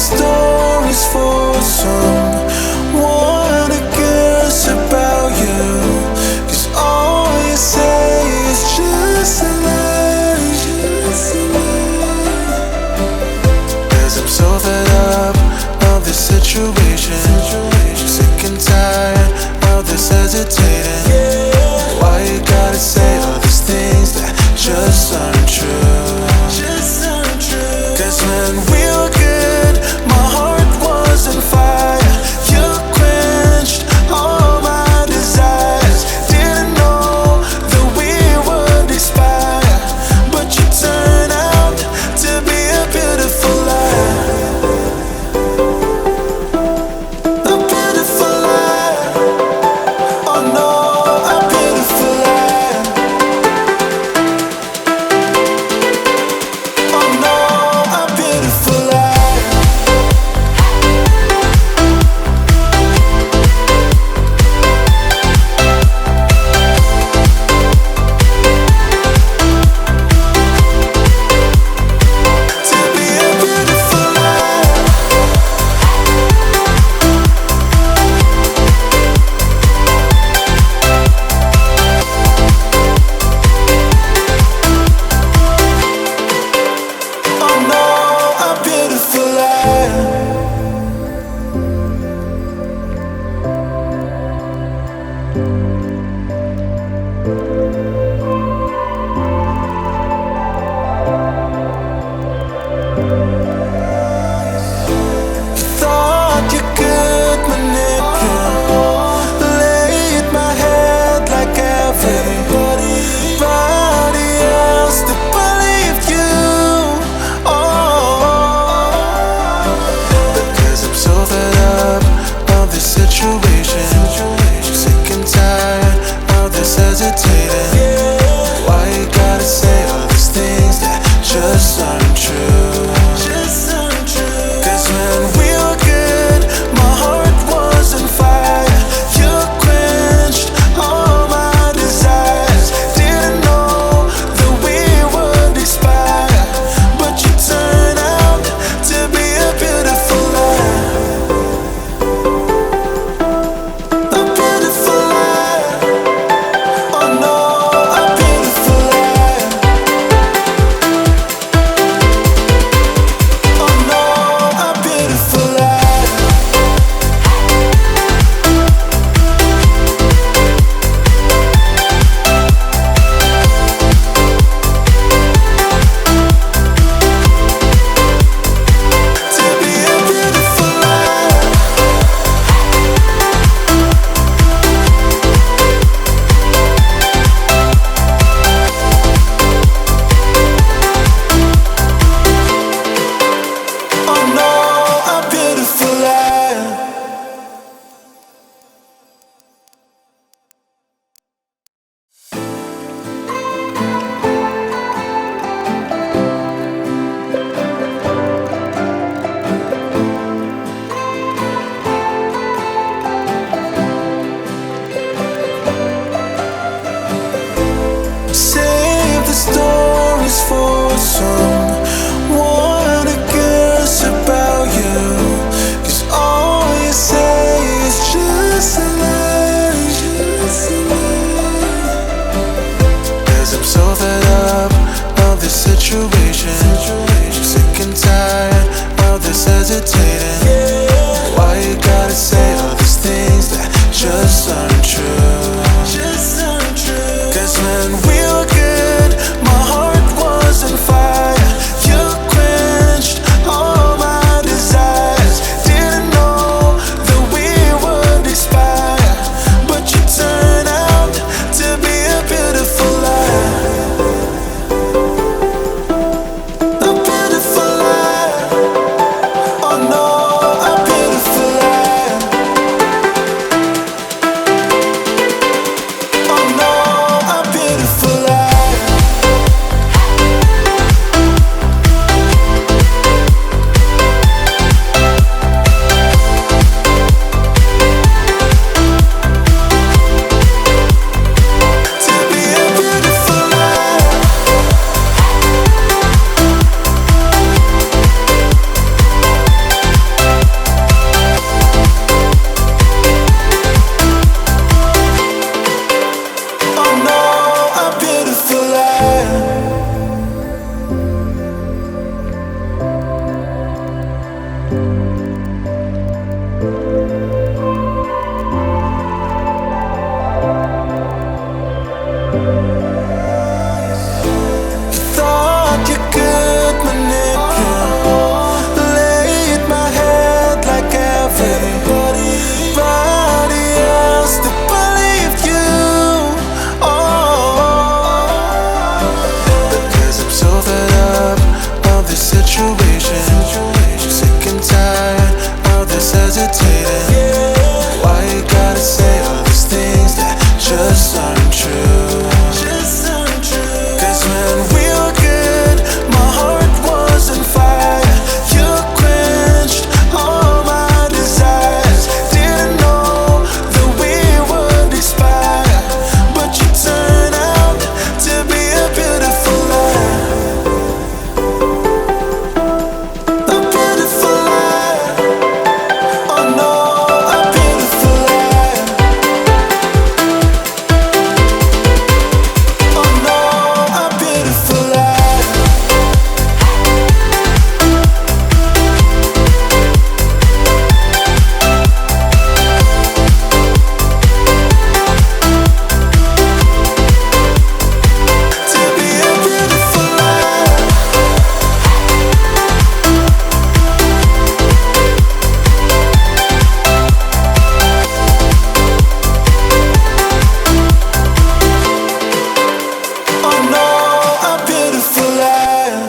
stories for someone to guess about you. 'Cause all you say is just a lie. 'Cause I'm so fed up of this situation. Sick and tired of this hesitating. Why you gotta say all these things that just aren't true? Cause when we were good, my heart was on fire. You quenched all my desires. Didn't know that we would expire, but you turned out to be a beautiful lie. A beautiful lie. Oh no, a beautiful lie. Oh no, a beautiful lie. To be a beautiful lie. Oh no, a beautiful lie. Thought you could manipulate my head like everybody else that believed you. Oh, because I'm so fed up of this situation. Sick and tired of this hesitating. Why you gotta say all these things that just aren't true? 'Cause when we were good, my heart was on fire. You quenched all my desires. Didn't know that we would expire, but you turned out to be a beautiful lie. A beautiful lie. Oh no, a beautiful lie. situation. Sick and tired of this hesitating. Why you gotta say all these things that just aren't true? Cause when we were good, my heart was on fire. You quenched all my desires. Didn't know that we would expire, but you turned out to be a beautiful lie. A beautiful lie. Oh no, a beautiful lie. Oh no, a beautiful lie. To be a beautiful lie. Oh no, a beautiful lie.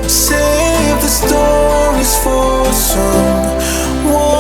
Save the stories for someone